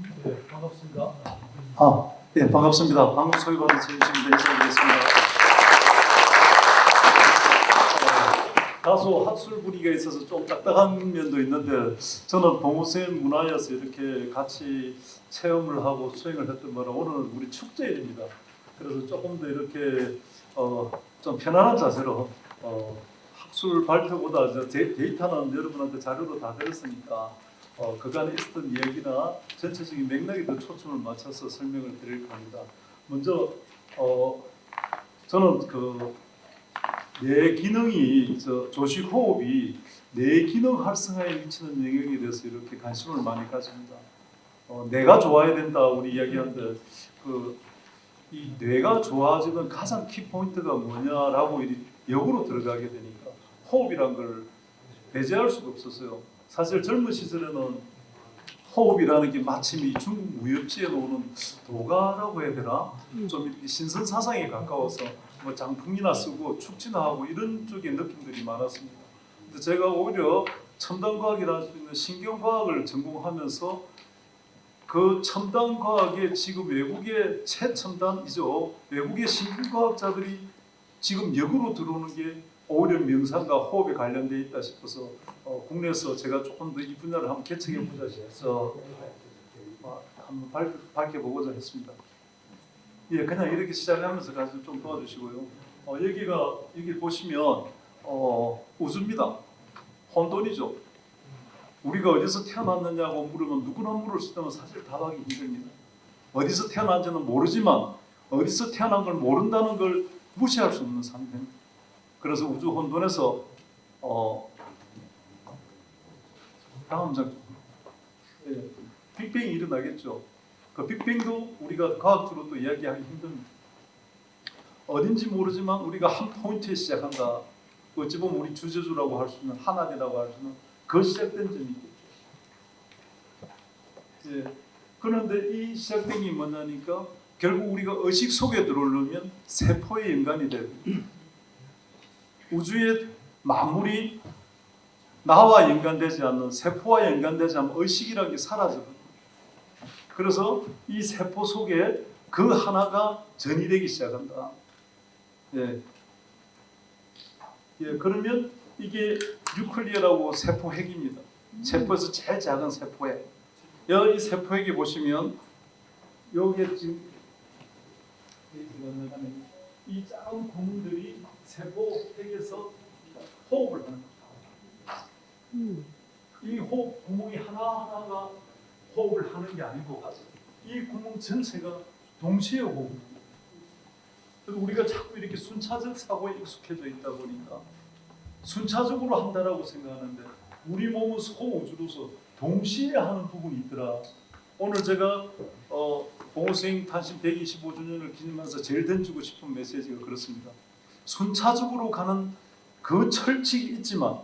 네, 반갑습니다. 네, 반갑습니다. 방금 소개받은 최유식입니다. 인사드리겠습니다. 다소 학술 분위기가 있어서 좀 딱딱한 면도 있는데 저는 봉우쌤 문화여서 이렇게 같이 체험을 하고 수행을 했던 거라 오늘 우리 축제일입니다. 그래서 조금 더 이렇게 좀 편안한 자세로 학술 발표보다 데이터는 여러분한테 자료로 다 드렸으니까 그간에 있었던 이야기나 전체적인 맥락에 더 초점을 맞춰서 설명을 드릴 겁니다. 먼저 저는 뇌 기능이 조시 호흡이 뇌 기능 활성화에 미치는 영향에 대해서 이렇게 관심을 많이 가집니다. 뇌가 좋아야 된다 우리 이야기하는데 이 뇌가 좋아지는 가장 키 포인트가 뭐냐라고 역으로 들어가게 되니까 호흡이란 걸 배제할 수가 없었어요. 사실 젊은 시절에는 호흡이라는 게 마침 이 중국 무협지에 나오는 도가라고 해야 되나? 좀 이렇게 신선 사상에 가까워서 뭐 장풍이나 쓰고 축지나 하고 이런 쪽의 느낌들이 많았습니다. 근데 제가 오히려 첨단 과학이라 할 수 있는 신경과학을 전공하면서 그 첨단 과학에 지금 외국의 최첨단이죠. 외국의 신경과학자들이 지금 역으로 들어오는 게 오히려 명상과 호흡에 관련돼 있다 싶어서 국내에서 제가 조금 더 이 분야를 한번 개척해 보자 해서 한번 밝혀보고자 했습니다. 예, 그냥 이렇게 시작하면서 가서 좀 도와주시고요. 여기 보시면 우주입니다. 혼돈이죠. 우리가 어디서 태어났느냐고 물으면 누구나 물을 수 있다면 사실 답하기 힘듭니다. 어디서 태어난지는 모르지만 어디서 태어난 걸 모른다는 걸 무시할 수 없는 상태입니다. 그래서 우주 혼돈에서 다음 장 빅뱅이 일어나겠죠. 그 빅뱅도 우리가 과학적으로 또 이야기하기 힘듭니다. 어딘지 모르지만 우리가 한 포인트에 시작한다. 어찌 보면 우리 주제주라고 할 수 있는 하나리라고 할 수 있는 그 시작된 점이 있겠죠. 예. 그런데 이 시작된 게 뭐냐니까 결국 우리가 의식 속에 들어오려면 세포에 연관이 되고 우주의 만물이 나와 연관되지 않는 세포와 연관되지 않는 의식이라는 게 사라져요. 그래서 이 세포 속에 그 하나가 전이되기 시작한다. 예. 예, 그러면 이게 뉴클리어라고 세포핵입니다. 세포에서 제일 작은 세포핵. 이 세포핵에 보시면 여기에 지금 이 작은 구멍들이 세포핵에서 호흡을 하는 겁니다. 이 호흡 구멍이 하나하나가 호흡을 하는 게 아니고 이 구멍 전체가 동시에 호흡합니다. 그래서 우리가 자꾸 이렇게 순차적 사고에 익숙해져 있다 보니까 순차적으로 한다라고 생각하는데 우리 몸은 소우주로서 동시에 하는 부분이 있더라. 오늘 제가 봉우스행 탄신 125주년을 기념하면서 제일 던지고 싶은 메시지가 그렇습니다. 순차적으로 가는 그 철칙이 있지만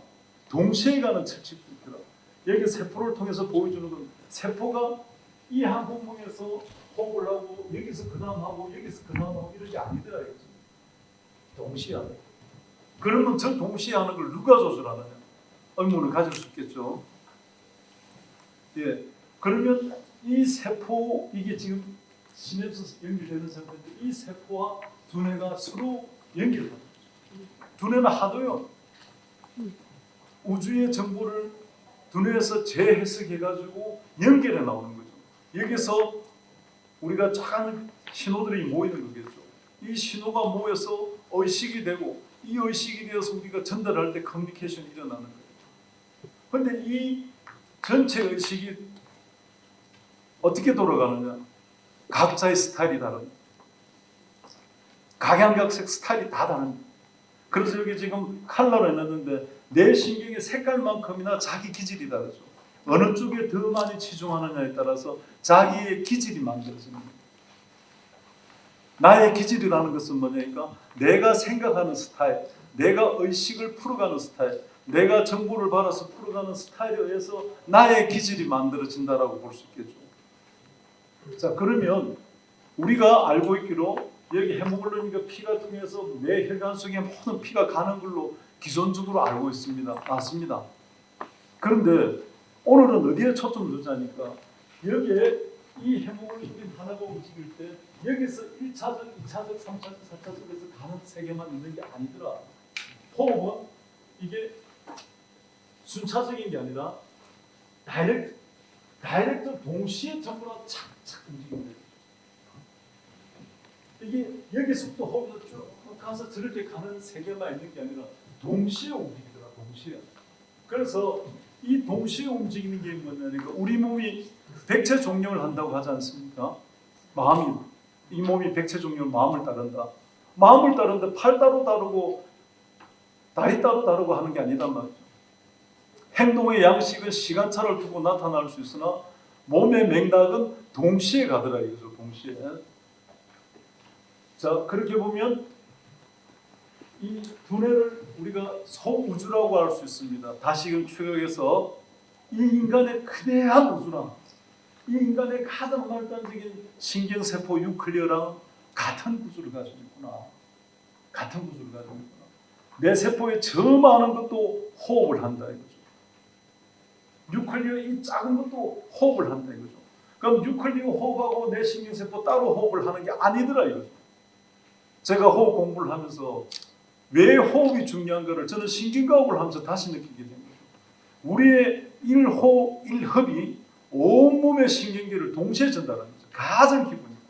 동시에 가는 철칙도 있더라. 여기 세포를 통해서 보여주는 건 세포가 이 한 구멍에서 호흡을 하고 여기서 그 다음 하고 여기서 그 다음 하고 이런 게 아니더라. 동시에 하는. 그러면 저 동시에 하는 걸 누가 조절하느냐? 의문을 가질 수 있겠죠. 예. 그러면 이 세포 이게 지금 시냅스 연결되는 상태인데 이 세포와 두뇌가 서로 연결합니다. 두뇌는 하도요. 우주의 정보를 두뇌에서 재해석해가지고 연결해 나오는 거죠. 여기서 우리가 작은 신호들이 모이는 거겠죠. 이 신호가 모여서 의식이 되고 이 의식이 되어서 우리가 전달할 때 커뮤니케이션이 일어나는 거예요. 그런데 이 전체 의식이 어떻게 돌아가느냐? 각자의 스타일이 다릅니다. 각양각색 스타일이 다 다릅니다. 그래서 여기 지금 컬러를 해놨는데 내 신경의 색깔만큼이나 자기 기질이 다르죠. 어느 쪽에 더 많이 치중하느냐에 따라서 자기의 기질이 만들어집니다. 나의 기질이라는 것은 뭐냐니까 내가 생각하는 스타일, 내가 의식을 풀어가는 스타일, 내가 정보를 받아서 풀어가는 스타일에 의해서 나의 기질이 만들어진다라고 볼 수 있겠죠. 자, 그러면 우리가 알고 있기로 여기 헤모글로빈과 피가 통해서 뇌 혈관 속에 모든 피가 가는 걸로 기존적으로 알고 있습니다. 맞습니다. 그런데 오늘은 어디에 초점을 두자니까 여기에 이 헤모글로빈 하나가 움직일 때 여기서 1차적, 2차적, 3차적, 4차적에서 가는 세계만 있는 게 아니더라. 호흡은 이게 순차적인 게 아니라 다이렉트 동시에 전부 다 착착 움직인다. 이게 여기서부터 호흡이 쭉 가서 저렇게 가는 세계만 있는 게 아니라 동시에 움직이더라. 동시에. 그래서 이 동시에 움직이는 게 뭐냐니까 우리 몸이 백체 종령을 한다고 하지 않습니까? 마음이 이 몸이 백체 종령 마음을 따른다. 마음을 따르는데 팔 따로 다르고 다리 따로 다르고 하는 게 아니란 말이죠. 행동의 양식은 시간차를 두고 나타날 수 있으나 몸의 맥락은 동시에 가더라 이거죠. 동시에. 자 그렇게 보면 이 두뇌를 우리가 소우주라고 할 수 있습니다. 다시금 추격해서 이 인간의 크대한 우주랑 이 인간의 가장 말단적인 신경세포 뉴클리어랑 같은 구조를 가지고 있구나. 같은 구조를 가지고 있구나. 내 세포에 저 많은 것도 호흡을 한다 이거죠. 뉴클리어 이 작은 것도 호흡을 한다 이거죠. 그럼 뉴클리어 호흡하고 내 신경세포 따로 호흡을 하는 게 아니더라 이거죠. 제가 호흡 공부를 하면서 왜 호흡이 중요한가를 저는 신경과학을 하면서 다시 느끼게 된 거죠. 우리의 일호흡, 일흡이 온몸의 신경계를 동시에 전달하는 거죠. 가장 기본입니다.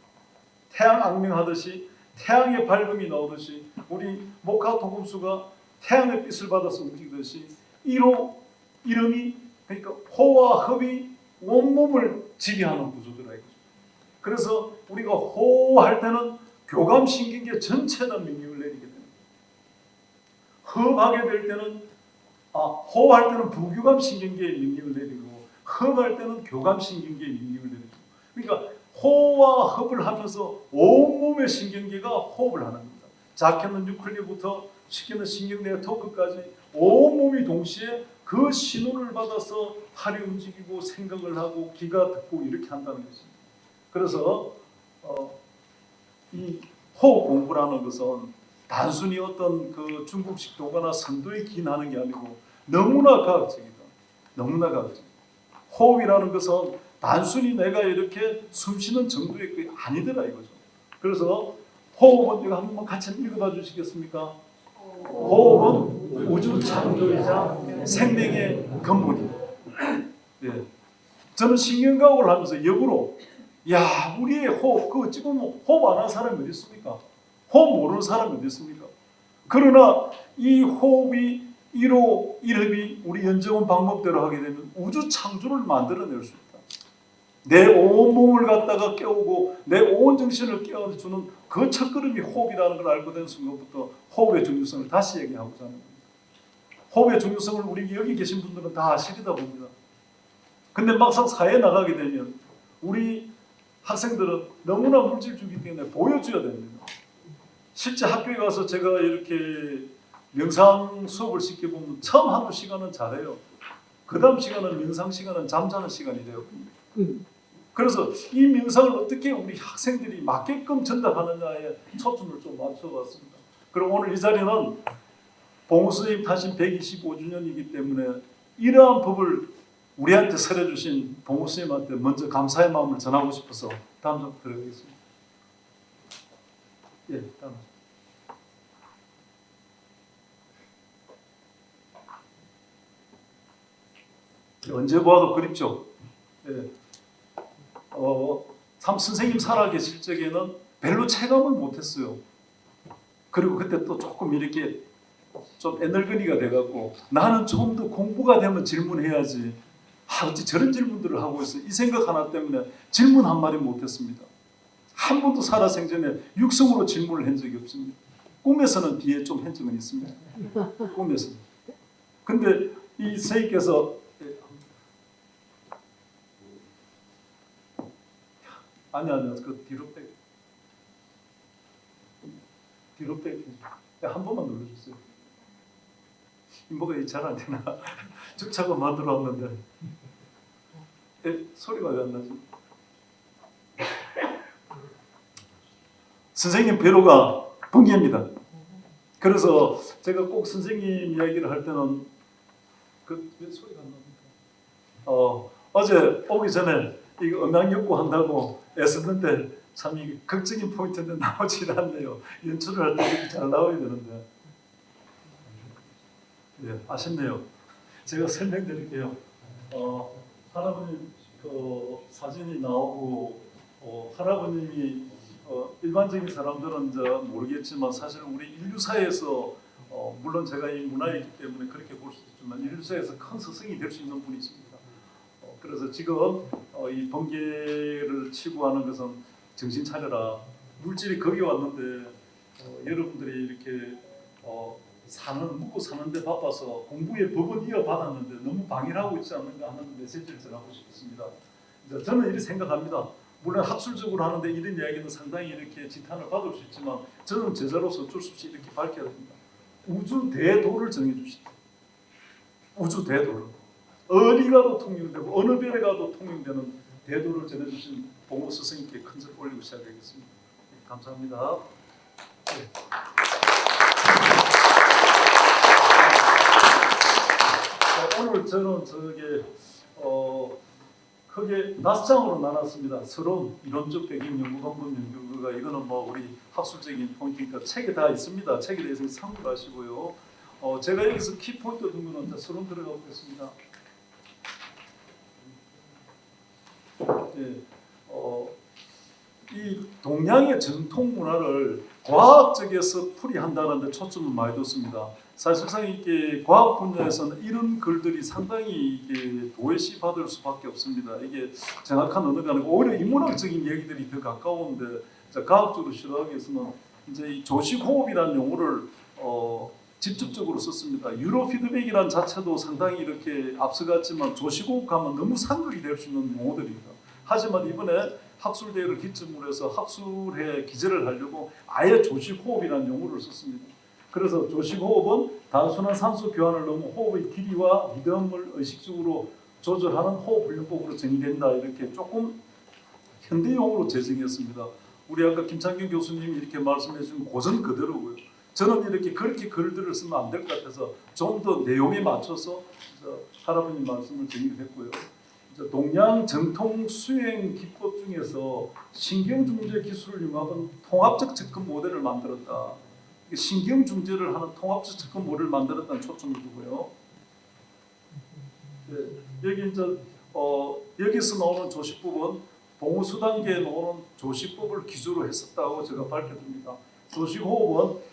태양 악명하듯이 태양의 밝음이 나오듯이 우리 목화 토금수가 태양의 빛을 받아서 움직이듯이 이름이 그러니까 호와 흡이 온몸을 지배하는 구조더라 이거죠. 그래서 우리가 호할 때는 교감신경계 전체가 명령을 내리게 됩니다. 흡하게 될 때는 호할 때는 부교감신경계의 명령을 내리고 흡할 때는 교감신경계의 명령을 내리고 그러니까 호와 흡을 하면서 온몸의 신경계가 호흡을 하는 겁니다. 작게는 뉴클리어부터 쉽게는 신경 네트워크까지 온몸이 동시에 그 신호를 받아서 팔이 움직이고 생각을 하고 귀가 듣고 이렇게 한다는 것입니다. 그래서 이 호흡 공부라는 것은 단순히 어떤 그 중국식 도가나 선도에 기인하는 게 아니고 너무나 과학적이다. 너무나 과학적. 호흡이라는 것은 단순히 내가 이렇게 숨쉬는 정도의 게 아니더라 이거죠. 그래서 호흡은 이거 한번 같이 읽어봐 주시겠습니까? 호흡은 우주 창조이자 생명의 근본이다. 예. 저는 신경과학을 하면서 역으로 야 우리의 호흡 그 지금 호흡 안 하는 사람이 어디 있습니까? 호흡 모르는 사람이 어디 있습니까? 그러나 이 호흡이 1호 1흡이 우리 연정원 방법대로 하게 되면 우주 창조를 만들어낼 수 있다. 내 온 몸을 갖다가 깨우고 내 온 정신을 깨워주는 그 첫걸음이 호흡이라는 걸 알고 된 순간부터 호흡의 중요성을 다시 얘기하고자 하는 겁니다. 호흡의 중요성을 우리 여기 계신 분들은 다 아시리다 봅니다. 근데 막상 사회에 나가게 되면 우리 학생들은 너무나 물질주기 때문에 보여줘야 됩니다. 실제 학교에 가서 제가 이렇게 명상 수업을 시켜보면 처음 하루 시간은 잘해요. 그 다음 시간은 명상 시간은 잠자는 시간이 돼요. 그래서 이 명상을 어떻게 우리 학생들이 맞게끔 전달하느냐에 초점을 좀 맞춰봤습니다. 그리고 오늘 이 자리는 봉우 스님 타신 125주년이기 때문에 이러한 법을 우리한테 설해주신 봉우 스님한테 먼저 감사의 마음을 전하고 싶어서 다음 좀 들어가겠습니다. 예, 다음. 언제 보아도 그립죠. 예. 참 선생님 살아계실 적에는 별로 체감을 못했어요. 그리고 그때 또 조금 이렇게 좀 애늙은이가 돼갖고 나는 좀 더 공부가 되면 질문해야지. 어찌 저런 질문들을 하고 있어. 이 생각 하나 때문에 질문 한 마디 못했습니다. 한 번도 살아생전에 육성으로 질문을 한 적이 없습니다. 꿈에서는 뒤에 좀 한 적은 있습니다. 꿈에서는. 근데 이 선생님께서 아니요, 그 뒤로 빼. 한 번만 눌러주세요. 뭐가 잘 안 되나? 주차가 막 들어왔는데 소리가 왜 안 나지? 선생님 배로가 붕괴입니다. 그래서 제가 꼭 선생님 이야기를 할 때는 왜 소리가 안 납니까? 어제 오기 전에 이거 음악연구 한다고 애썼는데 참 이게 극적인 포인트인데 나오질 않네요. 연출을 할 때 이렇게 잘 나와야 되는데. 예, 아쉽네요. 제가 설명드릴게요. 할아버님 그 사진이 나오고 할아버님이 일반적인 사람들은 이제 모르겠지만 사실 우리 인류사에서 물론 제가 이 문화이기 때문에 그렇게 볼 수도 있지만 인류사에서 큰 스승이 될 수 있는 분이십니다. 그래서 지금 이 번개를 치고 하는 것은 정신 차려라. 물질이 거기 왔는데 여러분들이 이렇게 묵고 사는데 바빠서 공부의 법은 이어받았는데 너무 방해하고 있지 않는가 하는 메시지를 전하고 싶습니다. 저는 이렇게 생각합니다. 물론 학술적으로 하는데 이런 이야기는 상당히 이렇게 지탄을 받을 수 있지만 저는 제자로서 어쩔 수 없이 이렇게 밝혀야 됩니다. 우주 대도를 정해주시다. 우주 대도를. 어디 가도 통용되고 어느 별에 가도 통용되는 대도를 전해주신 봉호 스승님께 큰절 올리고 시작하겠습니다. 네, 감사합니다. 네. 오늘 저는 크게 5장으로 나눴습니다. 서론, 이론적 배경, 연구방법, 연구가 이거는 뭐 우리 학술적인 포인트니까 책에 다 있습니다. 책에 대해서 참고하시고요. 제가 여기서 키포인트 정도는 서론 들어가 보겠습니다. 예, 이 동양의 전통 문화를 과학적에서 풀이한다는 데 초점을 많이 뒀습니다. 사실상 이게 과학 분야에서는 이런 글들이 상당히 이게 도외시 받을 수밖에 없습니다. 이게 정확한 언어가 아니고 오히려 인문학적인 얘기들이 더 가까운데 과학적으로 실험하기 위해서는 이제 이 조식 호흡이라는 용어를 직접적으로 썼습니다. 유로 피드백이라는 자체도 상당히 이렇게 앞서갔지만 조식 호흡하면 너무 상극이 될 수 있는 용어들입니다. 하지만 이번에 학술대회를 기점으로 해서 학술회 기재를 하려고 아예 조식 호흡이라는 용어를 썼습니다. 그래서 조식 호흡은 단순한 산소 교환을 넘어 호흡의 길이와 리듬을 의식적으로 조절하는 호흡 훈련법으로 정의된다. 이렇게 조금 현대 용어로 재정했습니다. 우리 아까 김창경 교수님이 이렇게 말씀해 주신 고전 그대로고요. 저는 이렇게 그렇게 글들을 쓰면 안 될 것 같아서 좀 더 내용에 맞춰서 할아버님 말씀을 정리했고요. 동양 전통 수행 기법 중에서 신경중재 기술을 융합한 통합적 접근 모델을 만들었다. 신경중재를 하는 통합적 접근 모델을 만들었다는 초점을 두고요. 네, 여기 이제 여기서 나오는 조식법은 봉우수 단계에 나오는 조식법을 기조로 했었다고 제가 밝혀줍니다. 조식호흡은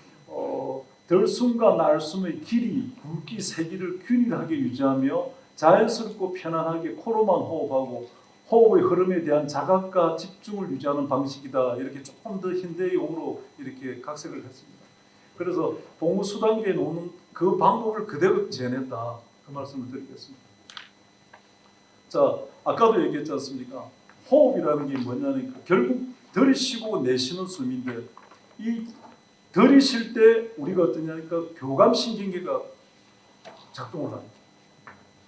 들숨과 날숨의 길이, 굵기, 세기를 균일하게 유지하며 자연스럽고 편안하게 코로만 호흡하고 호흡의 흐름에 대한 자각과 집중을 유지하는 방식이다. 이렇게 조금 더 현대 용어로 이렇게 각색을 했습니다. 그래서 봉우수 단계에 놓는 그 방법을 그대로 재현했다. 그 말씀을 드리겠습니다. 자, 아까도 얘기했지 않습니까? 호흡이라는 게 뭐냐니까 결국 들이쉬고 내쉬는 숨인데 이 들이쉴 때 우리가 어떠냐니까 교감신경계가 작동을 합니다.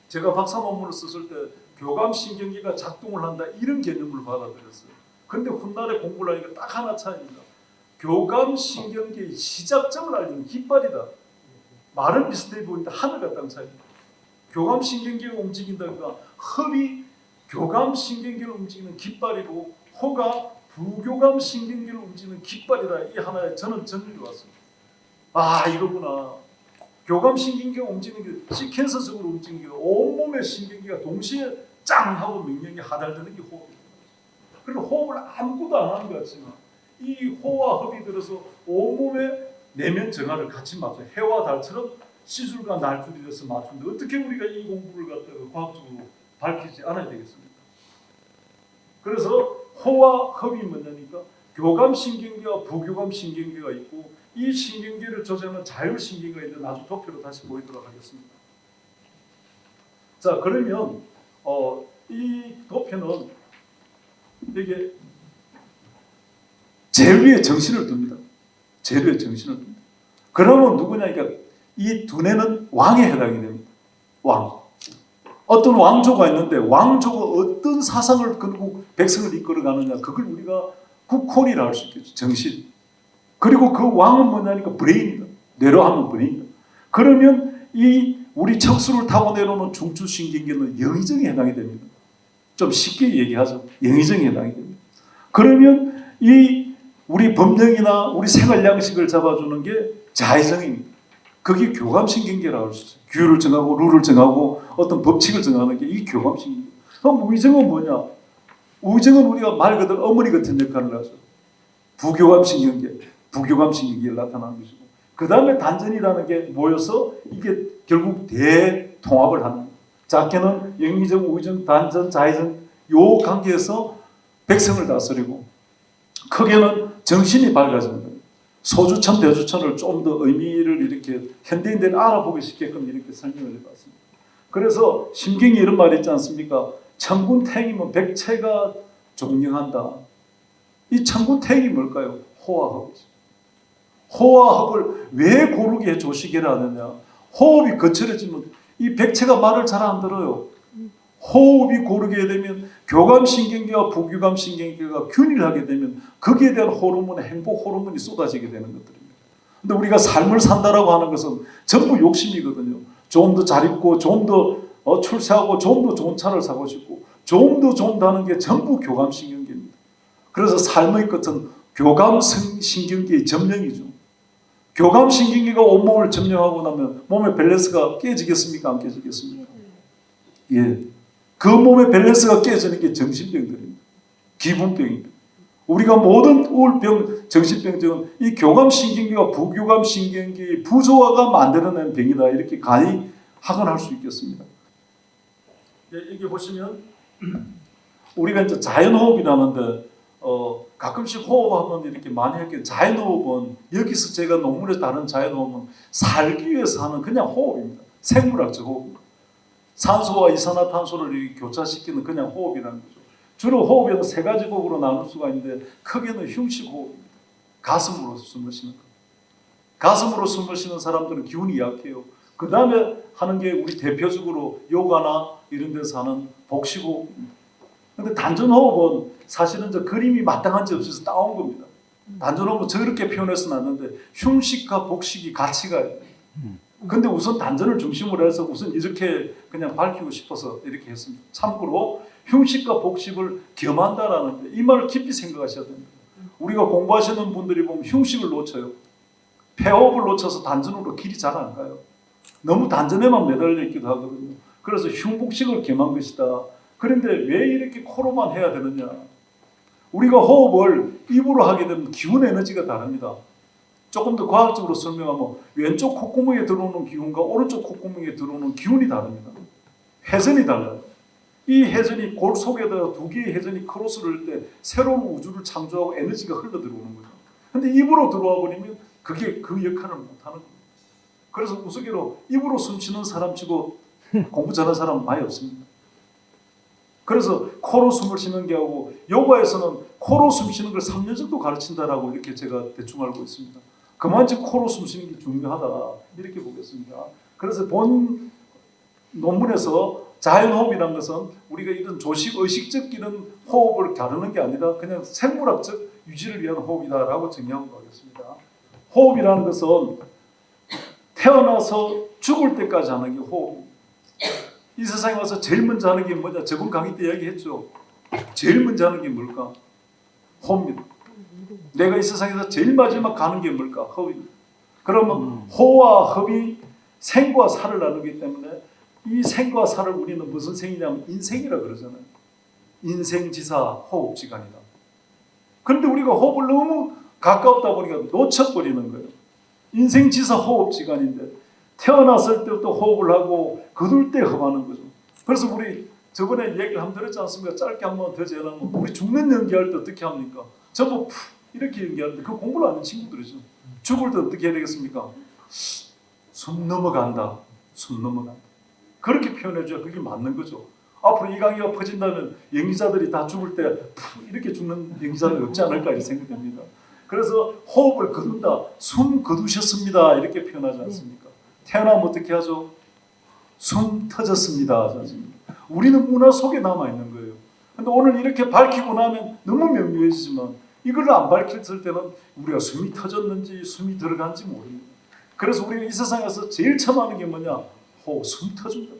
제가 박사 논문을 썼을 때 교감신경계가 작동을 한다 이런 개념을 받아들였어요. 근데 훗날에 공부를 하니까 딱 하나 차이입니다. 교감신경계의 시작점을 알리는 깃발이다. 말은 비슷해 보이는데 하늘과 땅 차이입니다. 교감신경계가 움직인다니까 흡이 교감신경계를 움직이는 깃발이고 호가 부교감신경계를 움직이는 깃발이다. 이 하나에 저는 정리가 왔습니다. 아 이거구나. 교감신경계가 움직이는 게 시퀀서적으로 움직이는 게 온몸의 신경계가 동시에 짱 하고 명령이 하달되는 게 호흡입니다. 그리고 호흡을 아무것도 안 하는 것 같지만 이 호와 흡이 들어서 온몸의 내면 정화를 같이 맞춰 해와 달처럼 시줄과 날줄이 돼서 맞추는데 어떻게 우리가 이 공부를 갖다가 과학적으로 밝히지 않아야 되겠습니까? 그래서 호와 흡이 뭐냐니까 교감신경계와 부교감신경계가 있고 이 신경계를 조절하는 자율신경계가 있는데 나중 도표로 다시 보이도록 하겠습니다. 자 그러면 이 도표는 이게 제일 위에 정신을 둡니다. 제일 위에 정신을 둡니다. 그러면 누구냐니까 이 두뇌는 왕에 해당이 됩니다. 왕. 어떤 왕조가 있는데 왕조가 어떤 사상을 걸고 백성을 이끌어가느냐 그걸 우리가 국혼이라 할 수 있겠죠. 정신. 그리고 그 왕은 뭐냐니까 브레인이다. 뇌로 하면 브레인이다. 그러면 이 우리 척수를 타고 내려오는 중추신경계는 영의정에 해당이 됩니다. 좀 쉽게 얘기하죠. 영의정에 해당이 됩니다. 그러면 이 우리 법령이나 우리 생활 양식을 잡아주는 게 자의정입니다. 그게 교감신경계라고 할 수 있어요. 규율을 정하고 룰을 정하고 어떤 법칙을 정하는 게 이 교감신경계. 그럼 의정은 뭐냐? 의정은 우리가 말 그대로 어머니 같은 역할을 하죠. 부교감신경계, 부교감신경계를 나타나는 것이고, 그 다음에 단전이라는 게 모여서 이게 결국 대통합을 하는 거예요. 작게는 영의정, 의정, 단전, 자의정 요 관계에서 백성을 다스리고, 크게는 정신이 밝아지는 거예요. 소주천, 대주천을 좀 더 의미를 이렇게 현대인들이 알아보기 쉽게끔 이렇게 설명을 해봤습니다. 그래서 심경이 이런 말이 있지 않습니까? 천군택이면 백체가 존경한다. 이 천군택이 뭘까요? 호화합이죠. 호화합을 왜 고르게 조시계를 하느냐? 호흡이 거칠어지면 이 백체가 말을 잘 안 들어요. 호흡이 고르게 되면 교감신경계와 부교감신경계가 균일하게 되면 거기에 대한 호르몬, 행복 호르몬이 쏟아지게 되는 것들입니다. 근데 우리가 삶을 산다라고 하는 것은 전부 욕심이거든요. 좀 더 잘 입고, 좀 더 출세하고, 좀 더 좋은 차를 사고 싶고, 좀 더 좋다는 게 전부 교감신경계입니다. 그래서 삶의 끝은 교감신경계의 점령이죠. 교감신경계가 온몸을 점령하고 나면 몸의 밸런스가 깨지겠습니까? 안 깨지겠습니까? 예. 그 몸의 밸런스가 깨지는 게 정신병들입니다. 기분병입니다. 우리가 모든 우울병, 정신병증은 이 교감신경계와 부교감신경계의 부조화가 만들어낸 병이다. 이렇게 간이 확언할 수 있겠습니다. 여기 보시면 우리가 이제 자연호흡이라는데 가끔씩 호흡하면 이렇게 많이 할게요. 자연호흡은 여기서 제가 논문에서 다룬 자연호흡은 살기 위해서 하는 그냥 호흡입니다. 생물학적 호흡입니다. 산소와 이산화탄소를 이렇게 교차시키는 그냥 호흡이라는 거죠. 주로 호흡에는 세 가지 호흡으로 나눌 수가 있는데 크게는 흉식 호흡입니다. 가슴으로 숨을 쉬는 거. 가슴으로 숨을 쉬는 사람들은 기운이 약해요. 그 다음에 하는 게 우리 대표적으로 요가나 이런 데서 하는 복식 호흡입니다. 근데 단전호흡은 사실은 저 그림이 마땅한지 없어서 따온 겁니다. 단전호흡은 저렇게 표현해서 놨는데 흉식과 복식이 같이 가요. 근데 우선 단전을 중심으로 해서 우선 이렇게 그냥 밝히고 싶어서 이렇게 했습니다. 참고로 흉식과 복식을 겸한다라는데 이 말을 깊이 생각하셔야 됩니다. 우리가 공부하시는 분들이 보면 흉식을 놓쳐요. 폐호흡을 놓쳐서 단전으로 길이 잘 안 가요. 너무 단전에만 매달려 있기도 하거든요. 그래서 흉복식을 겸한 것이다. 그런데 왜 이렇게 코로만 해야 되느냐? 우리가 호흡을 입으로 하게 되면 기운 에너지가 다릅니다. 조금 더 과학적으로 설명하면 왼쪽 콧구멍에 들어오는 기운과 오른쪽 콧구멍에 들어오는 기운이 다릅니다. 회전이 달라요. 이 회전이 골 속에다가 두 개의 회전이 크로스를 할 때 새로운 우주를 창조하고 에너지가 흘러 들어오는 거죠. 근데 입으로 들어와 버리면 그게 그 역할을 못 하는 거예요. 그래서 우스개로 입으로 숨 쉬는 사람 치고 공부 잘하는 사람 많이 없습니다. 그래서 코로 숨을 쉬는 게 하고 요가에서는 코로 숨 쉬는 걸 3년 정도 가르친다라고 이렇게 제가 대충 알고 있습니다. 그만큼 코로 숨 쉬는 게 중요하다 이렇게 보겠습니다. 그래서 본 논문에서 자연호흡이라는 것은 우리가 이런 조식, 의식적 이런 호흡을 다루는 게 아니라 그냥 생물학적 유지를 위한 호흡이다라고 정의하고 가겠습니다. 호흡이라는 것은 태어나서 죽을 때까지 하는 게 호흡입니다. 이 세상에 와서 제일 먼저 하는 게 뭐냐? 저번 강의 때 이야기했죠. 제일 먼저 하는 게 뭘까? 호흡입니다. 내가 이 세상에서 제일 마지막 가는 게 뭘까? 허입니다. 그러면 호와 흡이 생과 사를 나누기 때문에 이 생과 사를 우리는 무슨 생이냐면 인생이라 그러잖아요. 인생지사 호흡지간이다. 그런데 우리가 호흡을 너무 가까웠다 보니까 놓쳐버리는 거예요. 인생지사 호흡지간인데 태어났을 때부터 호흡을 하고 거둘 때 흡하는 거죠. 그래서 우리 저번에 얘기를 한번 들었지 않습니까? 짧게 한번 더 제안하면 우리 죽는 연기할 때 어떻게 합니까? 전부 이렇게 연기하는데 그 공부를 하는 친구들이죠. 죽을 때 어떻게 해야 되겠습니까? 숨 넘어간다. 숨 넘어간다. 그렇게 표현해줘야 그게 맞는 거죠. 앞으로 이 강의가 퍼진다면 연기자들이 다 죽을 때 이렇게 죽는 연기자들 없지 않을까 이렇게 생각됩니다. 그래서 호흡을 거둔다. 숨 거두셨습니다. 이렇게 표현하지 않습니까? 태어나면 어떻게 하죠? 숨 터졌습니다. 하지 않습니까? 우리는 문화 속에 남아있는 거예요. 근데 오늘 이렇게 밝히고 나면 너무 명료해지지만 이걸 안 밝혔을 때는 우리가 숨이 터졌는지 숨이 들어간지 모릅니다. 그래서 우리가 이 세상에서 제일 처음 하는 게 뭐냐? 호흡, 숨 터준다.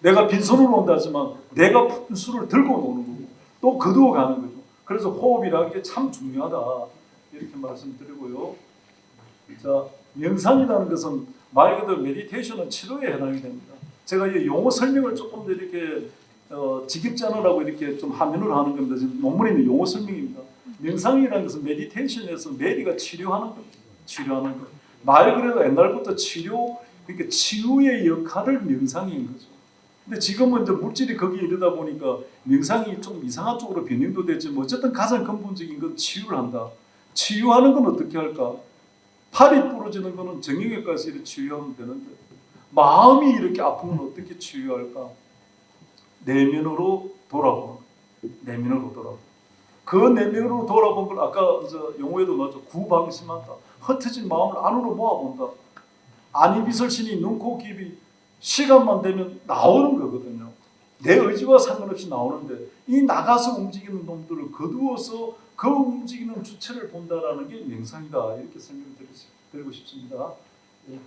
내가 빈손으로 온다지만 내가 술을 들고 오는 거고 또 거두어 가는 거죠. 그래서 호흡이라는 게 참 중요하다 이렇게 말씀드리고요. 자, 명상이라는 것은 말 그대로 메디테이션은 치료에 해당이 됩니다. 제가 이 용어 설명을 조금 더 이렇게 지겹지 않으라고 이렇게 좀 화면으로 하는 겁니다. 지금 논문에 있는 용어 설명입니다. 명상이라는 것은 메디테이션에서 메디가 치료하는 겁니다. 치료하는 것. 말 그대로 옛날부터 치료, 그러니까 치유의 역할을 명상인 거죠. 근데 지금은 이제 물질이 거기에 이르다 보니까 명상이 좀 이상한 쪽으로 변형도 됐지만 어쨌든 가장 근본적인 건 치유를 한다. 치유하는 건 어떻게 할까? 팔이 부러지는 거는 정형외과에서 이렇게 치유하면 되는데 마음이 이렇게 아픈 건 어떻게 치유할까? 내면으로 돌아보는 거예요. 내면으로 돌아보는 그 내면으로 돌아본 걸 아까 용어에도 나왔죠. 구방심한다. 흩어진 마음을 안으로 모아본다. 안이비설신이 눈, 코, 입이 시간만 되면 나오는 거거든요. 내 의지와 상관없이 나오는데 이 나가서 움직이는 놈들을 거두어서 그 움직이는 주체를 본다라는 게 명상이다. 이렇게 설명드리고 싶습니다. 예.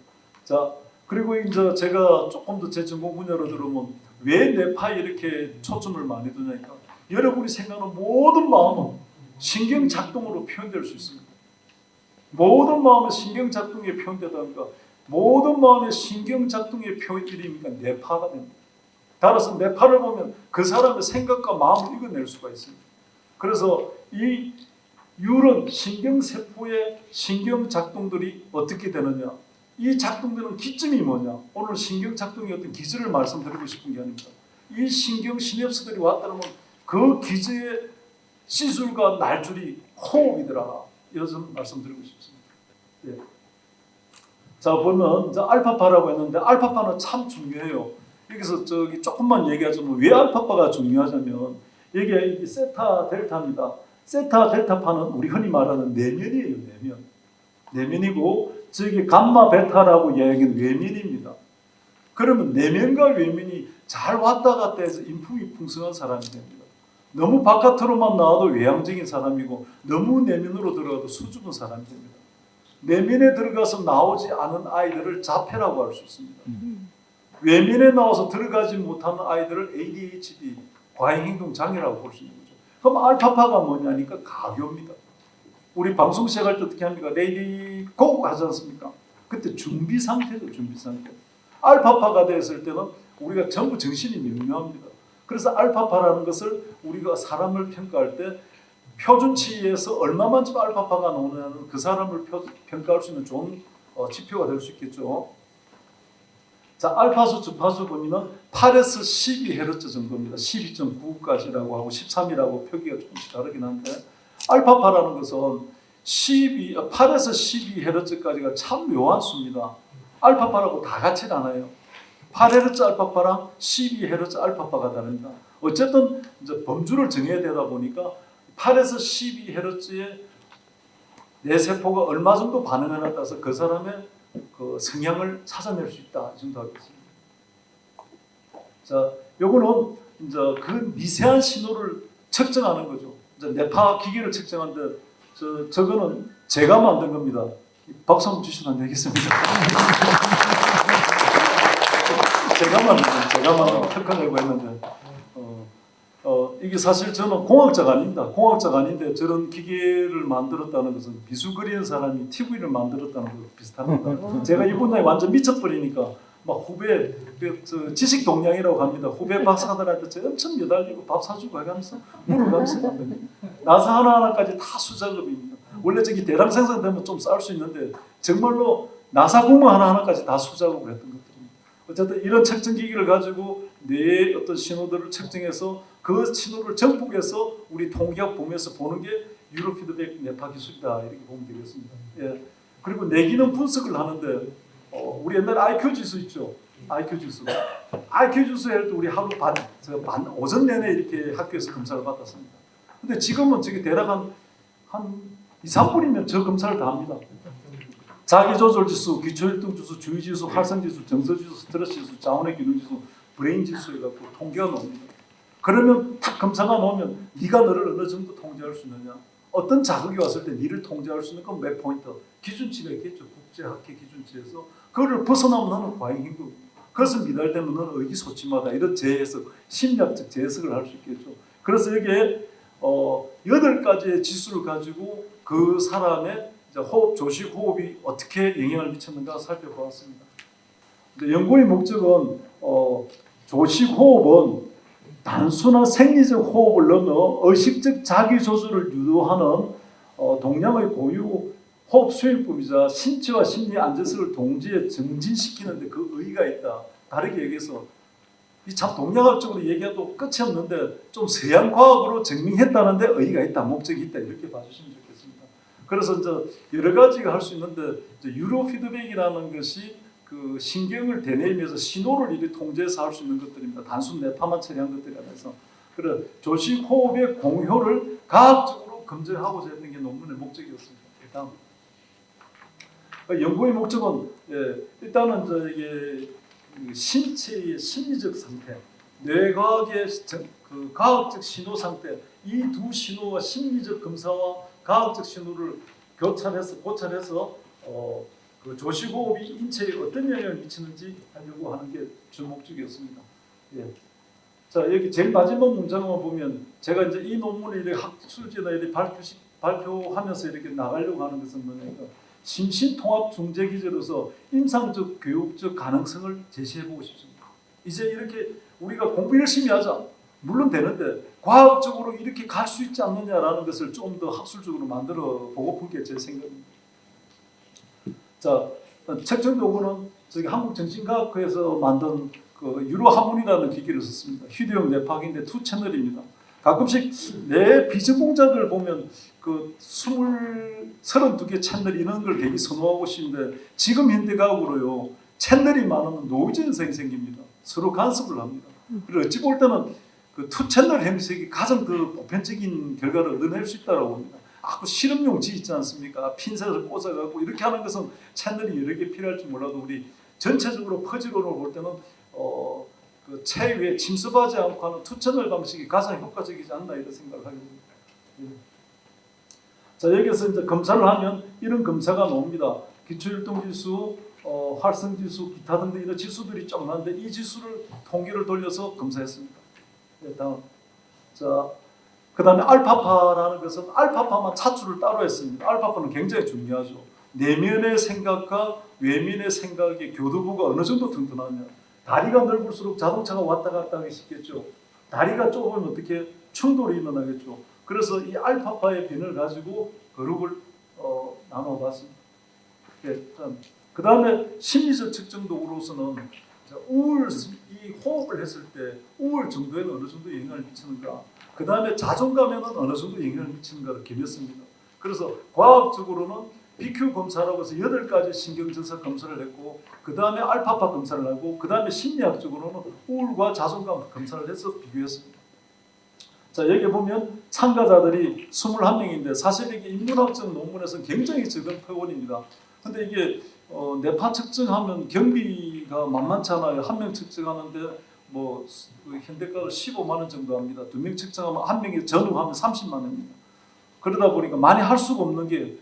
자, 그리고 이제 제가 조금 더 제 전공 분야로 들어오면 왜 뇌파에 이렇게 초점을 많이 두냐니까 여러분이 생각하는 모든 마음은 신경 작동으로 표현될 수 있습니다. 모든 마음은 신경 작동에 표현되다니까 모든 마음의 신경 작동의 표현이니까 뇌파가 됩니다. 따라서 뇌파를 보면 그 사람의 생각과 마음을 읽어낼 수가 있습니다. 그래서 이 뉴런 신경세포의 신경 작동들이 어떻게 되느냐 이 작동되는 기점이 뭐냐 오늘 신경 작동의 어떤 기제를 말씀드리고 싶은 게 아닙니다. 이 신경 시냅스들이 왔다면 그 기제의 시술과 날줄이 호흡이더라. 이것을 말씀드리고 싶습니다. 예. 자 보면 알파파라고 했는데 알파파는 참 중요해요. 여기서 조금만 얘기하자면 왜 알파파가 중요하냐면 이게 세타 델타입니다. 세타 델타파는 우리 흔히 말하는 내면이에요. 내면이고 저기 감마 베타라고 이야기하는 외면입니다. 그러면 내면과 외면이 잘 왔다 갔다 해서 인품이 풍성한 사람이 됩니다. 너무 바깥으로만 나와도 외향적인 사람이고 너무 내면으로 들어가도 수줍은 사람이 됩니다. 내면에 들어가서 나오지 않은 아이들을 자폐라고 할 수 있습니다. 외면에 나와서 들어가지 못하는 아이들을 ADHD, 과잉행동장애라고 볼 수 있는 거죠. 그럼 알파파가 뭐냐니까 가교입니다. 우리 방송 시작할 때 어떻게 합니까? 레이디 고 하지 않습니까? 그때 준비 상태죠. 준비 상태. 알파파가 됐을 때는 우리가 전부 정신이 명료합니다. 그래서 알파파라는 것을 우리가 사람을 평가할 때 표준치에서 얼마만큼 알파파가 나오냐는 그 사람을 평가할 수 있는 좋은 지표가 될 수 있겠죠. 자, 알파수, 주파수 범위는 8에서 12Hz 정도입니다. 12.9까지라고 하고 13이라고 표기가 조금씩 다르긴 한데 알파파라는 것은 8에서 12Hz까지가 참 묘한 수입니다. 알파파라고 다 같이 않아요. 8Hz 알파파랑 12Hz 알파파가 다릅니다. 어쨌든 이제 범주를 정해야 되다 보니까 8에서 12Hz의 내 세포가 얼마 정도 반응하느냐에 따라서 그 사람의 그 성향을 찾아낼 수 있다. 이 정도 하겠습니다. 자, 요거는 이제 그 미세한 신호를 측정하는 거죠. 이제 뇌파 기계를 측정하는데 저거는 제가 만든 겁니다. 박수 한번 주시면 안 되겠습니다. 제가 만든 특허내고 했는데 이게 사실 저는 공학자가 아닙니다. 공학자가 아닌데 저런 기계를 만들었다는 것은 미술 그리는 사람이 TV를 만들었다는 거 비슷합니다. 제가 이 분야에 완전 미쳐버리니까 막 후배 지식 동량이라고 합니다. 후배 박사들한테 저 엄청 매달리고 밥 사주고 하면서 물어가면서 만듭니다. 나사 하나하나까지 다 수작업입니다. 원래 저기 대량 생산되면 좀 쌀 수 있는데 정말로 나사 공무 하나하나까지 다 수작업을 했던 것들입니다. 어쨌든 이런 측정 기기를 가지고 뇌의 어떤 신호들을 측정해서 그 신호를 정복해서 우리 통계학 보면서 보는 게 뉴로 피드백 뇌파 기술이다 이렇게 보면 되겠습니다. 예. 그리고 뇌 기능 분석을 하는데 우리 옛날에 IQ 지수 있죠. IQ 지수 할 때 우리 하루 반 오전 내내 이렇게 학교에서 검사를 받았습니다. 근데 지금은 저기 대략 한 2, 3분이면 저 검사를 다 합니다. 자기조절지수, 기초활동지수, 주의지수, 활성지수, 정서지수, 스트레스지수, 자원의 기능지수, 브레인지수 해갖고 통계가 나옵니다. 그러면 탁 검사가 나오면 네가 너를 어느 정도 통제할 수 있느냐, 어떤 자극이 왔을 때 네를 통제할 수 있는 건 몇 포인트, 기준치가 있겠죠. 국제학회 기준치에서 그거를 벗어나면 하는 과잉행동. 그것은 미달되면 너는 의기소침하다. 이런 재해석, 심리학적 재해석을 할 수 있겠죠. 그래서 여기에 8가지의 지수를 가지고 그 사람의 호흡, 조식 호흡이 어떻게 영향을 미쳤는가 살펴보았습니다. 연구의 목적은 조식 호흡은 단순한 생리적 호흡을 넘어 의식적 자기 조절을 유도하는 동양의 고유 호흡 수행법이자 신체와 심리 안정성을 동시에 증진시키는 데 그 의의가 있다. 다르게 얘기해서 이 참 동양학적으로 얘기해도 끝이 없는데 좀 서양 과학으로 증명했다는 데 의의가 있다. 목적이 있다. 이렇게 봐주시면 좋겠습니다. 그래서 이제 여러 가지가 할 수 있는데 유로 피드백이라는 것이 그 신경을 되뇌면서 신호를 이렇게 통제해서 할 수 있는 것들입니다. 단순 뇌파만 처리한 것들이 아니라서. 그래 조식 호흡의 공효를 과학적으로 검증하고자 했는 게 논문의 목적이었습니다. 다음. 연구의 목적은 일단은 이게 신체의 심리적 상태, 뇌과학의 그 과학적 신호 상태, 이 두 신호와 심리적 검사와 과학적 신호를 고찰해서 그 조식호흡이 인체에 어떤 영향을 미치는지 하려고 하는 게 주 목적이었습니다. 예. 자 여기 제일 마지막 문장만 보면 제가 이제 이 논문을 이렇게 학술지나 이렇게 발표하면서 이렇게 나가려고 하는 것은 뭐냐면 심신통합 중재 기제로서 임상적 교육적 가능성을 제시해보고 싶습니다. 이제 이렇게 우리가 공부 열심히 하자. 물론 되는데 과학적으로 이렇게 갈 수 있지 않느냐라는 것을 좀 더 학술적으로 만들어 보고픈 게 제 생각입니다. 자, 책정 도구는 저기 한국정신과학회에서 만든 그 유로하모니라는 기기를 썼습니다. 휴대용 뇌파악인데 2채널입니다. 가끔씩 내 비전공자들 보면 그 32개 채널 이런 걸 되게 선호하고 싶은데 지금 현대과학으로요 채널이 많으면 노이즈 현상이 생깁니다. 서로 간섭을 합니다. 그리고 어찌 볼 때는 그 2채널 형식이 가장 그 보편적인 결과를 얻어낼 수 있다고 봅니다. 그 실험용 지 있지 않습니까? 핀셋을 꽂아갖고 이렇게 하는 것은 채널이 여러 개 필요할지 몰라도 우리 전체적으로 퍼즐론을 볼 때는 그 체위에 침습하지 않고 하는 2채널 방식이 가장 효과적이지 않나 이런 생각을 하게 됩니다. 예. 자 여기서 이제 검사를 하면 이런 검사가 나옵니다. 기초율동지수, 활성지수, 기타 등등 이런 지수들이 쭉 나는데 이 지수를 통계를 돌려서 검사했습니다. 네, 다음. 자, 그 다음에 알파파라는 것은 알파파만 차출을 따로 했습니다. 알파파는 굉장히 중요하죠. 내면의 생각과 외면의 생각의 교두부가 어느 정도 튼튼하냐. 다리가 넓을수록 자동차가 왔다 갔다 하기 쉽겠죠. 다리가 좁으면 어떻게 충돌이 일어나겠죠. 그래서 이 알파파의 변을 가지고 그룹을 나눠봤습니다. 네, 그 다음에 심리적 측정 도구로서는 이 호흡을 했을 때 우울 정도에는 어느 정도 영향을 미치는가. 그 다음에 자존감에는 어느 정도 영향을 미치는가를 기했습니다. 그래서 과학적으로는 BQ 검사라고 해서 8가지 신경전사 검사를 했고 그 다음에 알파파 검사를 하고 그 다음에 심리학적으로는 우울과 자존감 검사를 해서 비교했습니다. 자 여기 보면 참가자들이 21명인데 사실 이게 인문학적 논문에서는 굉장히 적은 표본입니다. 근데 이게 뇌파 측정하면 경비가 만만치 않아요. 한 명 측정하는데 뭐 현대가로 15만 원 정도 합니다. 2명 측정하면 한 명이 전후하면 30만 원입니다. 그러다 보니까 많이 할 수가 없는 게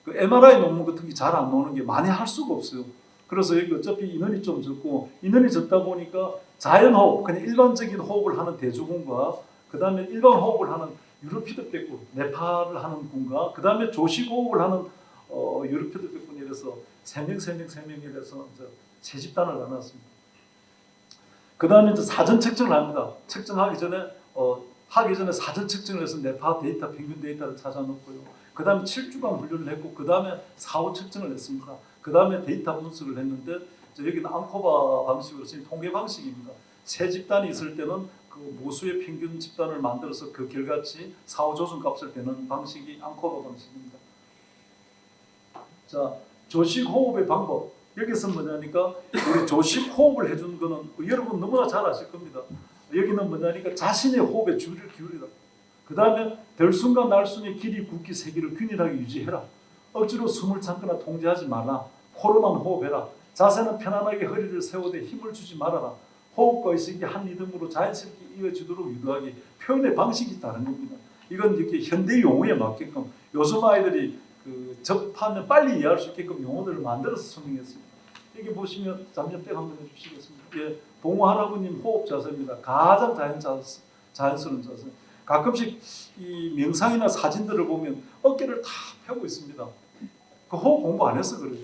그 MRI 논문 같은 게 잘 안 나오는 게 많이 할 수가 없어요. 그래서 여기 어차피 인원이 좀 적고 인원이 적다 보니까 자연호흡, 그냥 일반적인 호흡을 하는 대조군과 그 다음에 일반 호흡을 하는 유로피드백군, 뇌파를 하는 군과 그 다음에 조식호흡을 하는 유로피드백군이 이래서 3명 이래서 세 집단을 나눴습니다. 그 다음에 이제 사전 측정을 합니다. 측정하기 전에 사전 측정을 해서 뇌파 데이터, 평균 데이터를 찾아놓고요. 그 다음에 7주간 훈련을 했고 그 다음에 4호 측정을 했습니다. 그 다음에 데이터 분석을 했는데 여기는 앙코바 방식으로 지금 통계 방식입니다. 세 집단이 있을 때는 그 모수의 평균 집단을 만들어서 그 결과치 4호 조준 값을 내는 방식이 앙코바 방식입니다. 자, 조식 호흡의 방법. 여기서 뭐냐니까 우리 조식 호흡을 해주는 거는 여러분 너무나 잘 아실 겁니다. 여기는 뭐냐니까 자신의 호흡에 주의를 기울이라. 그 다음에 들숨과 날숨의 길이, 굵기, 세기를 균일하게 유지해라. 억지로 숨을 참거나 통제하지 말라. 코로만 호흡해라. 자세는 편안하게 허리를 세우되 힘을 주지 말아라. 호흡과 의식이 한 리듬으로 자연스럽게 이어지도록 유도하기. 표현의 방식이 다른 겁니다. 이건 이렇게 현대 용어에 맞게끔 요즘 아이들이 접하면 빨리 이해할 수 있게끔 용어들을 만들어서 설명했습니다. 여기 보시면 잠깐백 한번 해주시겠습니다. 예, 봉호 할아버님 호흡 자세입니다. 가장 자연스러운 자세. 가끔씩 이 명상이나 사진들을 보면 어깨를 다 펴고 있습니다. 그 호흡 공부 안 해서 그래요.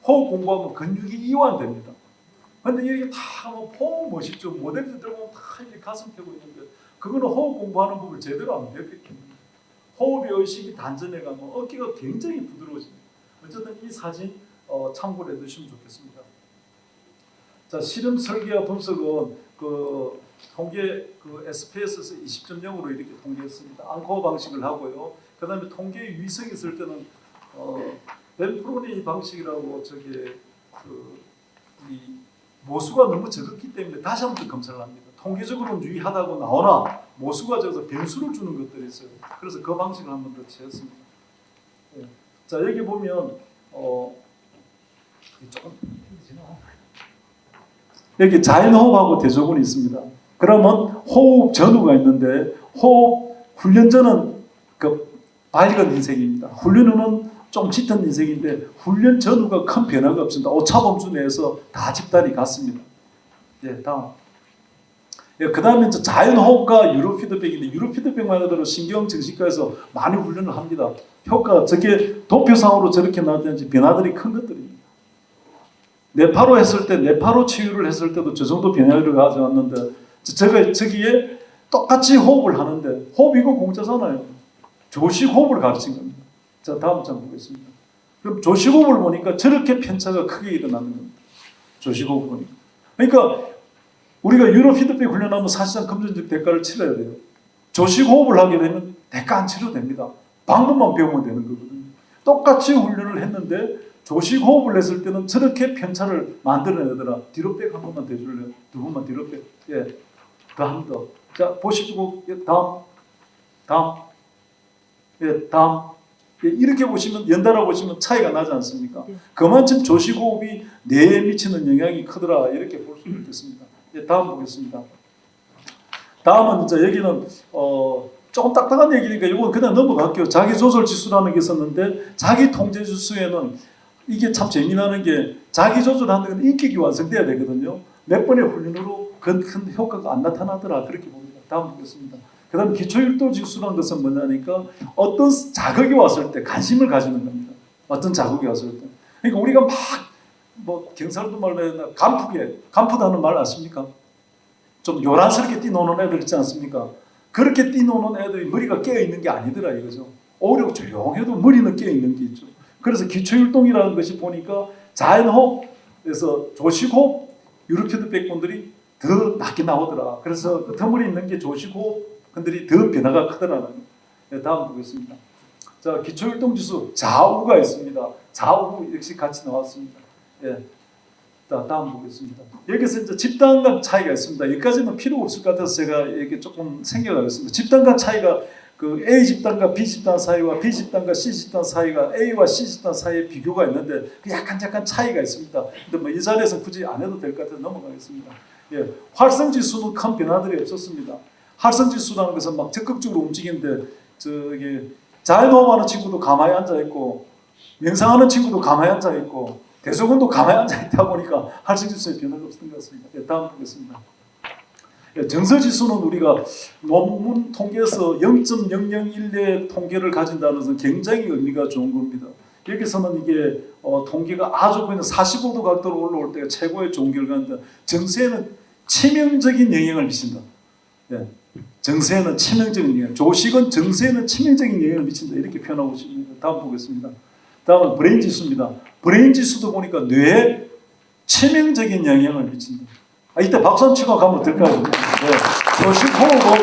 호흡 공부하면 근육이 이완됩니다. 근데 이렇게 다 폼 멋있죠. 모델들 보면 다 이렇게 가슴 펴고 있는데 그거는 호흡 공부하는 법을 제대로 안 배웠겠죠. 호흡의 의식이 단전해 가면 어깨가 굉장히 부드러워집니다. 어쨌든 이 사진 참고를 해두시면 좋겠습니다. 자, 실험 설계와 분석은 그 통계 SPSS 20.0으로 이렇게 통계했습니다. 앙코어 방식을 하고요. 그다음에 통계 위성이 있을 때는 벤프로니 방식이라고 이 모수가 너무 적었기 때문에 다시 한번 검사를 합니다. 통계적으로는 유의하다고 나오나 모수가 적어서 변수를 주는 것들이 있어요. 그래서 그 방식을 한 번 더 채웠습니다. 예. 자, 여기 보면 조금 여기 자연호흡하고 대조군이 있습니다. 그러면 호흡 전후가 있는데 호흡 훈련 전은 그 밝은 인생입니다. 훈련 후는 좀 짙은 인생인데 훈련 전후가 큰 변화가 없습니다. 오차범주 내에서 다 집단이 같습니다. 예, 다음. 예, 그 다음에 자연호흡과 유로피드백인데 유로피드백만 하더라도 신경정신과에서 많이 훈련을 합니다. 효과가 저게 도표상으로 저렇게 나타나는지 변화들이 큰 것들입니다. 뇌파로 했을 때 뇌파로 치유를 했을 때도 저 정도 변화를 가져왔는데 저기에 똑같이 호흡을 하는데 호흡 이거 공짜잖아요. 조식 호흡을 가르친 겁니다. 자, 다음 장 보겠습니다. 그럼 조식 호흡을 보니까 저렇게 편차가 크게 일어나는 겁니다. 조식 호흡을 보니까. 그러니까 우리가 유로 피드백 훈련하면 사실상 금전적 대가를 치러야 돼요. 조식 호흡을 하게 되면 대가 안 치러도 됩니다. 방법만 배우면 되는 거거든요. 똑같이 훈련을 했는데 조식 호흡을 했을 때는 저렇게 편차를 만들어내더라. 뒤로 백 한 번만 더 줄래요? 두 번만 뒤로 백. 예, 더 한 번 더. 자, 보시고 다음. 예, 다음. 예, 이렇게 보시면 연달아 보시면 차이가 나지 않습니까? 그만큼 조식 호흡이 뇌에 미치는 영향이 크더라. 이렇게 볼 수 있겠습니다. 예, 다음 보겠습니다. 다음은 이제 여기는 조금 딱딱한 얘기니까 이건 그냥 넘어갈게요. 자기 조절 지수라는 게 있었는데 자기 통제 지수에는 이게 참 재미나는 게 자기 조절하는 건 인격이 완성돼야 되거든요. 몇 번의 훈련으로 큰 효과가 안 나타나더라. 그렇게 봅니다. 다음 보겠습니다. 그 다음 기초율도 지수라는 것은 뭐냐니까 어떤 자극이 왔을 때 관심을 가지는 겁니다. 어떤 자극이 왔을 때. 그러니까 우리가 막 경상도 말로 해야 간푸다는 말 아십니까? 좀 요란스럽게 뛰노는 애들 있지 않습니까? 그렇게 뛰노는 애들이 머리가 깨어있는 게 아니더라 이거죠. 오히려 조용해도 머리는 깨어있는 게 있죠. 그래서 기초율동이라는 것이 보니까 자연호흡에서 조식호흡 유로피드백분들이 더 낮게 나오더라. 그래서 끄트머리 있는 게 조식호흡분들이 더 변화가 크더라는 거예요. 네, 다음 보겠습니다. 자, 기초율동지수 좌우가 있습니다. 좌우 역시 같이 나왔습니다. 예. 자, 다음 보겠습니다. 여기서 이제 집단 간 차이가 있습니다. 여기까지는 필요 없을 것 같아서 제가 이렇게 조금 생겨가겠습니다. 집단 간 차이가 그 A 집단과 B 집단 사이와 B 집단과 C 집단 사이가 A와 C 집단 사이에 비교가 있는데 약간 차이가 있습니다. 근데 뭐 이 자리에서 굳이 안 해도 될 것 같아서 넘어가겠습니다. 예, 활성지수는 큰 변화들이 없었습니다. 활성지수라는 것은 막 적극적으로 움직이는데 저기 자연호흡하는 친구도 가만히 앉아 있고 명상하는 친구도 가만히 앉아 있고 대소근도 가만히 앉아 있다 보니까 활성지수에 변화가 없었던 것 같습니다. 예, 다음 보겠습니다. 정서지수는 우리가 논문 통계에서 0.001의 통계를 가진다는 것은 굉장히 의미가 좋은 겁니다. 여기서는 이게 통계가 아주 그냥 45도 각도로 올라올 때가 최고의 좋은 결과인데 정세에는 치명적인 영향을 미친다. 예. 정세에는 치명적인 영향, 조식은 정세에는 치명적인 영향을 미친다. 이렇게 표현하고 싶습니다. 다음 보겠습니다. 다음은 브레인 지수입니다. 브레인 지수도 보니까 뇌에 치명적인 영향을 미친다. 이때 박수 한번 치고 가면 될까요? 네. 조식 호흡은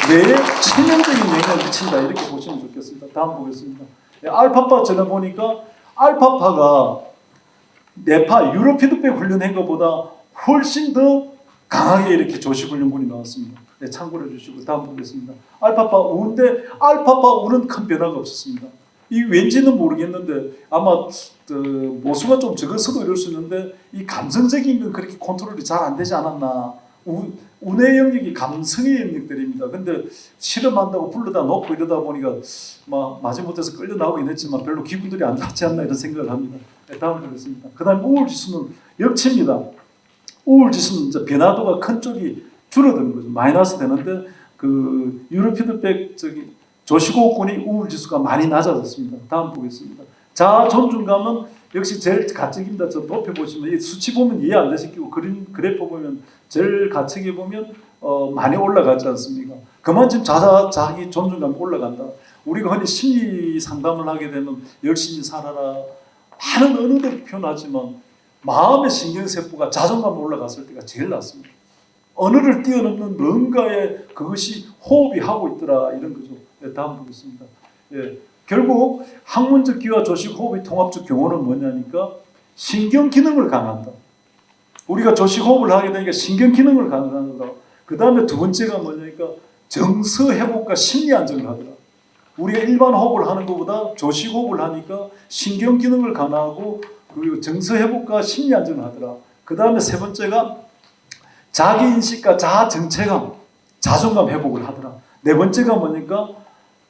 뇌에 치명적인 영향을 미친다. 이렇게 보시면 좋겠습니다. 다음 보겠습니다. 네, 알파파 전에 보니까 알파파가 뇌파 유로피드백 훈련한 것보다 훨씬 더 강하게 이렇게 조식 훈련군이 나왔습니다. 네, 참고해 주시고 다음 보겠습니다. 알파파 우인데 알파파 우는 큰 변화가 없었습니다. 이 왠지는 모르겠는데 아마 모수가 좀 적어서도 이럴 수 있는데 이 감성적인 건 그렇게 컨트롤이 잘 안 되지 않았나. 운의 영역이 감성의 영역들입니다. 근데 실험한다고 불러다 놓고 이러다 보니까 막 마지못해서 끌려 나오긴 했지만 별로 기분들이 안 좋지 않나 이런 생각을 합니다. 네, 다음 보겠습니다. 그 다음 우울지수는 역치입니다. 우울지수는 이제 변화도가 큰 쪽이 줄어드는 거죠. 마이너스 되는데 그 유로피드백 조시고군이 우울지수가 많이 낮아졌습니다. 다음 보겠습니다. 자아 존중감은 역시 제일 가책입니다. 저 높여보시면 이 수치 보면 이해 안 되시고 그래프 보면 제일 가책에 보면 많이 올라가지 않습니까? 그만 지금 자기 존중감이 올라간다. 우리가 흔히 심리 상담을 하게 되면 열심히 살아라 많은 언어들 표현하지만 마음의 신경세포가 자존감이 올라갔을 때가 제일 낫습니다. 언어를 뛰어넘는 뭔가에 그것이 호흡이 하고 있더라 이런 거죠. 네, 다음 보겠습니다. 예, 결국 학문적 기와 조식 호흡의 통합적 경우는 뭐냐니까 신경 기능을 강화한다. 우리가 조식 호흡을 하게 되니까 신경 기능을 강화한다. 그 다음에 두 번째가 뭐냐니까 정서 회복과 심리 안정을 하더라. 우리가 일반 호흡을 하는 것보다 조식 호흡을 하니까 신경 기능을 강화하고 그리고 정서 회복과 심리 안정을 하더라. 그 다음에 세 번째가 자기 인식과 자아 정체감, 자존감 회복을 하더라. 네 번째가 뭐니까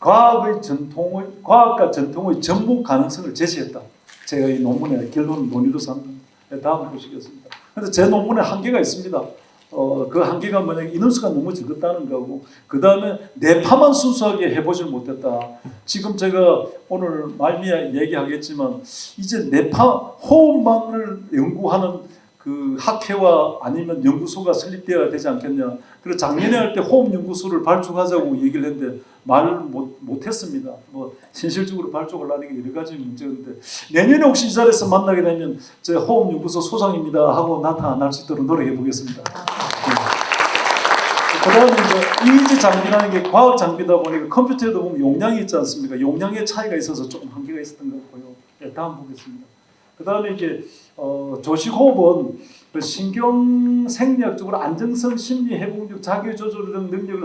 과학과 전통의 전복 가능성을 제시했다. 제가 이 논문의 결론 논의로 삼는 다음 보시겠습니다. 그래서 제 논문에 한계가 있습니다. 그 한계가 뭐냐면 인원수가 너무 적었다는 거고, 그 다음에 뇌파만 순수하게 해보질 못했다. 지금 제가 오늘 말미에 얘기하겠지만 이제 뇌파 호흡만을 연구하는 그 학회와 아니면 연구소가 설립되어야 되지 않겠냐. 그래서 작년에 할 때 호흡 연구소를 발족하자고 얘기를 했는데 말을 못했습니다. 뭐 현실적으로 발족을 하는 게 여러 가지 문제인데 내년에 혹시 이 자리에서 만나게 되면 제 호흡 연구소 소장입니다 하고 나타날 수 있도록 노력해 보겠습니다. 그다음에 이제 이미지 장비라는 게 과학 장비다 보니까 컴퓨터에도 보면 용량이 있지 않습니까? 용량의 차이가 있어서 조금 한계가 있었던 것 같고요. 네, 다음 보겠습니다. 그다음에 이제 조식호흡은 그 신경 생리학적으로 안정성, 심리 회복력, 자기 조절 등 능력을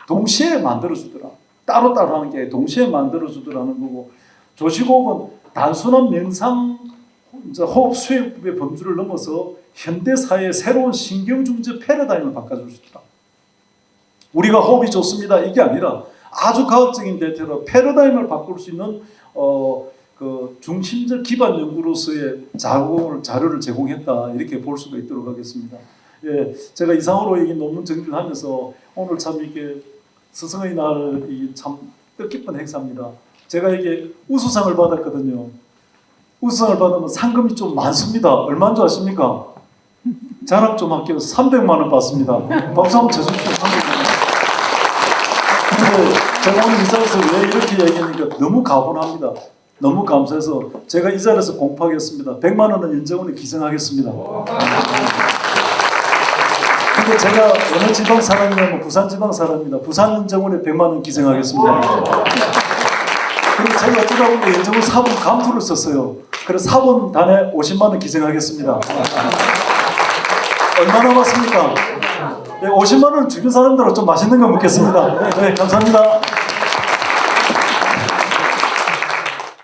동시에 만들어주더라. 따로따로 하는 게 동시에 만들어주더라는 거고, 조식호흡은 단순한 명상, 호흡 수행법의 범주를 넘어서 현대 사회의 새로운 신경중재 패러다임을 바꿔줄 수 있다. 우리가 호흡이 좋습니다 이게 아니라 아주 과학적인 데이터로 패러다임을 바꿀 수 있는 그 중심적 기반 연구로서의 자료를 제공했다 이렇게 볼 수가 있도록 하겠습니다. 예, 제가 이상으로 이 논문 정리를 하면서 오늘 참 이게 스승의 날이 참 뜻깊은 행사입니다. 제가 이게 우수상을 받았거든요. 우수상을 받으면 상금이 좀 많습니다. 얼마인 줄 아십니까? 자랑 좀 할게요. 300만 원 받습니다. 박수 한번 쳐주십시오. 300만 원. 근데 제가 오늘 이 자리에서 왜 이렇게 얘기하니까 너무 가분합니다. 너무 감사해서 제가 이 자리에서 공포하겠습니다. 100만 원은 연정원에 기증하겠습니다. 근데 제가 어느 지방 사람이냐면 부산 지방 사람입니다. 부산 연정원에 100만 원 기증하겠습니다. 그리고 제가 어쩌다 보니 연정원 사본 감투를 썼어요. 그래서 사본 단에 50만 원 기증하겠습니다. 얼마 남았습니까? 네, 50만 원 주변 사람들은 좀 맛있는 거 먹겠습니다. 네, 감사합니다.